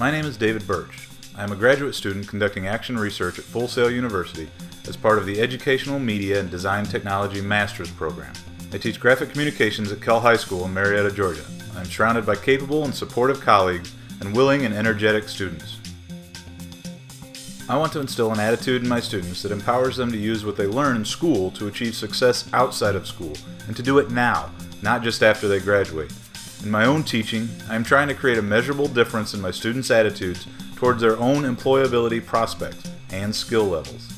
My name is David Birch. I am a graduate student conducting action research at Full Sail University as part of the Educational Media and Design Technology Master's Program. I teach graphic communications at Kell High School in Marietta, Georgia. I am surrounded by capable and supportive colleagues and willing and energetic students. I want to instill an attitude in my students that empowers them to use what they learn in school to achieve success outside of school, and to do it now, not just after they graduate. In my own teaching, I am trying to create a measurable difference in my students' attitudes towards their own employability prospects and skill levels.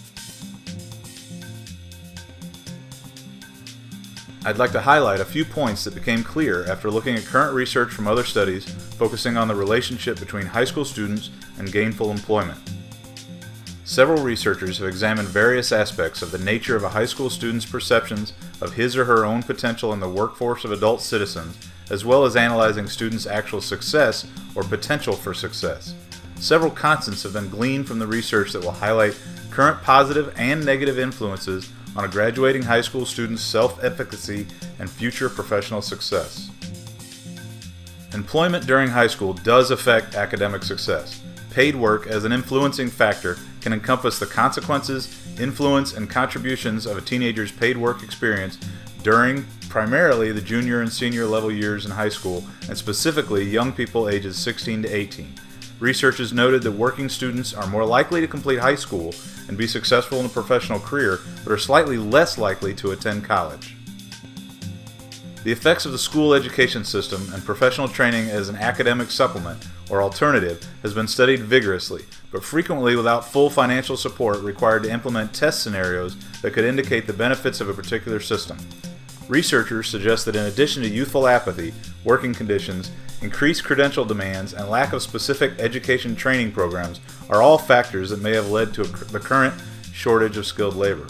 I'd like to highlight a few points that became clear after looking at current research from other studies focusing on the relationship between high school students and gainful employment. Several researchers have examined various aspects of the nature of a high school student's perceptions of his or her own potential in the workforce of adult citizens, as well as analyzing students' actual success or potential for success. Several constants have been gleaned from the research that will highlight current positive and negative influences on a graduating high school student's self-efficacy and future professional success. Employment during high school does affect academic success. Paid work as an influencing factor can encompass the consequences, influence, and contributions of a teenager's paid work experience during primarily the junior and senior level years in high school, and specifically young people ages 16 to 18. Research has noted that working students are more likely to complete high school and be successful in a professional career, but are slightly less likely to attend college. The effects of the school education system and professional training as an academic supplement or alternative has been studied vigorously, but frequently without full financial support required to implement test scenarios that could indicate the benefits of a particular system. Researchers suggest that in addition to youthful apathy, working conditions, increased credential demands, and lack of specific education training programs are all factors that may have led to the current shortage of skilled labor.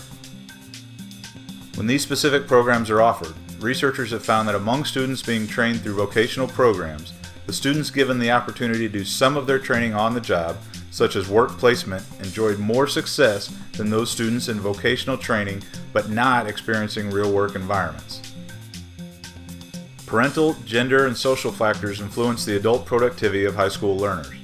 When these specific programs are offered, researchers have found that among students being trained through vocational programs, the students given the opportunity to do some of their training on the job, such as work placement, enjoyed more success than those students in vocational training but not experiencing real work environments. Parental, gender, and social factors influence the adult productivity of high school learners.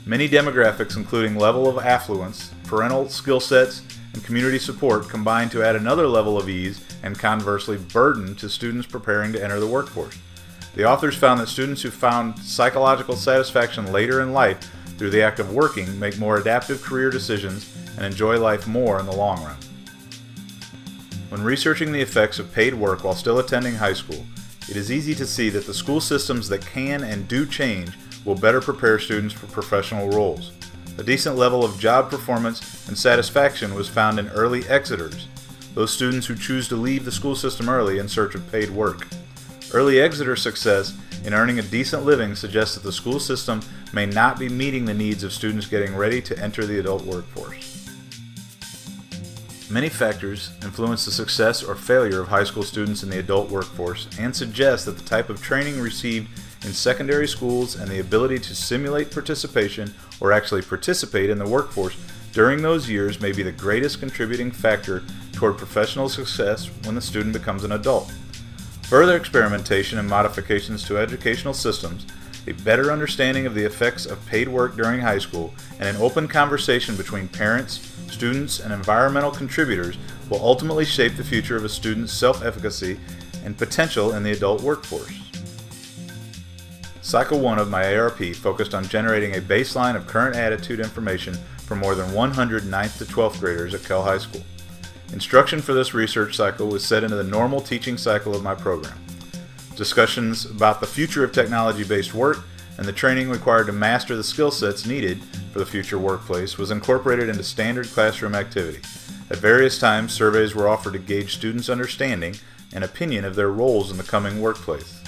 Many demographics, including level of affluence, parental skill sets, and community support, combine to add another level of ease and conversely burden to students preparing to enter the workforce. The authors found that students who found psychological satisfaction later in life through the act of working make more adaptive career decisions and enjoy life more in the long run. When researching the effects of paid work while still attending high school, it is easy to see that the school systems that can and do change will better prepare students for professional roles. A decent level of job performance and satisfaction was found in early exiters, those students who choose to leave the school system early in search of paid work. Early exiter success in earning a decent living suggests that the school system may not be meeting the needs of students getting ready to enter the adult workforce. Many factors influence the success or failure of high school students in the adult workforce and suggest that the type of training received in secondary schools and the ability to simulate participation or actually participate in the workforce during those years may be the greatest contributing factor toward professional success when the student becomes an adult. Further experimentation and modifications to educational systems, a better understanding of the effects of paid work during high school, and an open conversation between parents, students, and environmental contributors will ultimately shape the future of a student's self-efficacy and potential in the adult workforce. Cycle 1 of my ARP focused on generating a baseline of current attitude information for more than 100 9th to 12th graders at Kell High School. Instruction for this research cycle was set into the normal teaching cycle of my program. Discussions about the future of technology-based work and the training required to master the skill sets needed for the future workplace was incorporated into standard classroom activity. At various times, surveys were offered to gauge students' understanding and opinion of their roles in the coming workplace.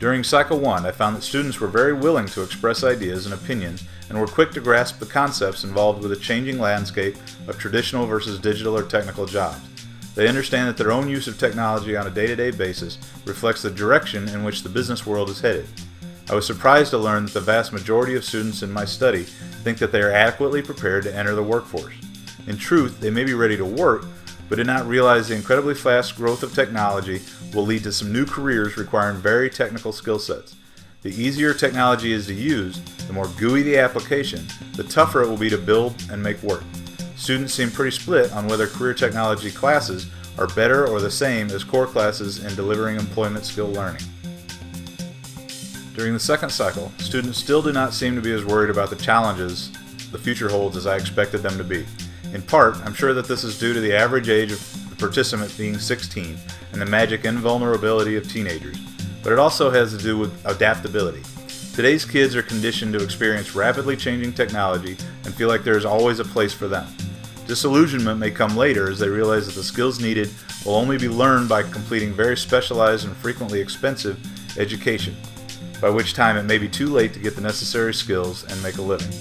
During Cycle 1, I found that students were very willing to express ideas and opinions and were quick to grasp the concepts involved with the changing landscape of traditional versus digital or technical jobs. They understand that their own use of technology on a day-to-day basis reflects the direction in which the business world is headed. I was surprised to learn that the vast majority of students in my study think that they are adequately prepared to enter the workforce. In truth, they may be ready to work, but did not realize the incredibly fast growth of technology will lead to some new careers requiring very technical skill sets. The easier technology is to use, the more gooey the application, the tougher it will be to build and make work. Students seem pretty split on whether career technology classes are better or the same as core classes in delivering employment skill learning. During the second cycle, students still do not seem to be as worried about the challenges the future holds as I expected them to be. In part, I'm sure that this is due to the average age of the participant being 16 and the magic invulnerability of teenagers, but it also has to do with adaptability. Today's kids are conditioned to experience rapidly changing technology and feel like there is always a place for them. Disillusionment may come later as they realize that the skills needed will only be learned by completing very specialized and frequently expensive education, by which time it may be too late to get the necessary skills and make a living.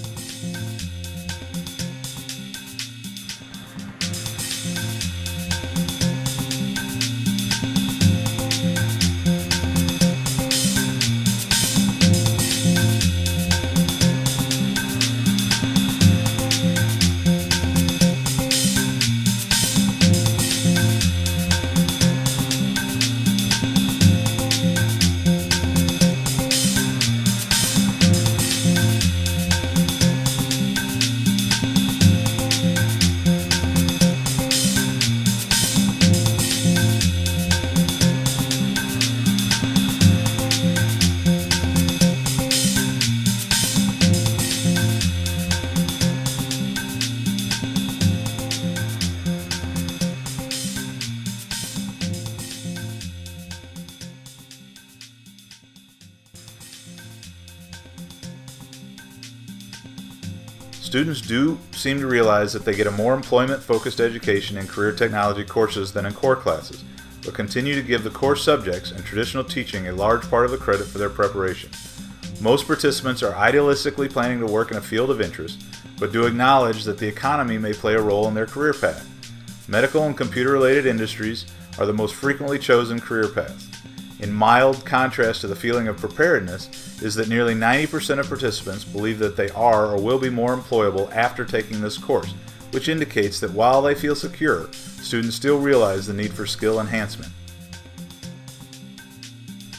Students do seem to realize that they get a more employment-focused education in career technology courses than in core classes, but continue to give the core subjects and traditional teaching a large part of the credit for their preparation. Most participants are idealistically planning to work in a field of interest, but do acknowledge that the economy may play a role in their career path. Medical and computer-related industries are the most frequently chosen career paths. In mild contrast to the feeling of preparedness is that nearly 90% of participants believe that they are or will be more employable after taking this course, which indicates that while they feel secure, students still realize the need for skill enhancement.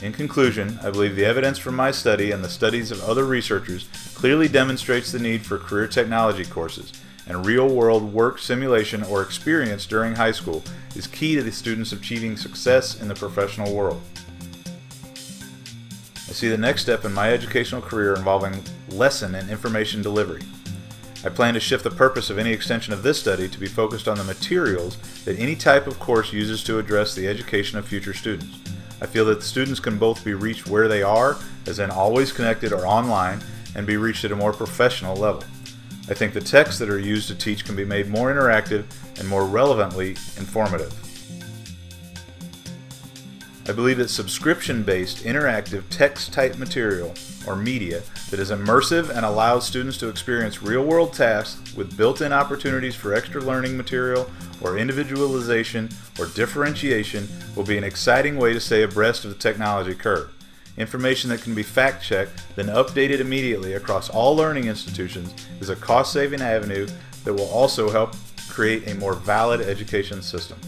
In conclusion, I believe the evidence from my study and the studies of other researchers clearly demonstrates the need for career technology courses, and real-world work simulation or experience during high school is key to the students achieving success in the professional world. I see the next step in my educational career involving lesson and information delivery. I plan to shift the purpose of any extension of this study to be focused on the materials that any type of course uses to address the education of future students. I feel that the students can both be reached where they are, as in always connected or online, and be reached at a more professional level. I think the texts that are used to teach can be made more interactive and more relevantly informative. I believe that subscription-based interactive text-type material or media that is immersive and allows students to experience real-world tasks with built-in opportunities for extra learning material or individualization or differentiation will be an exciting way to stay abreast of the technology curve. Information that can be fact-checked, then updated immediately across all learning institutions is a cost-saving avenue that will also help create a more valid education system.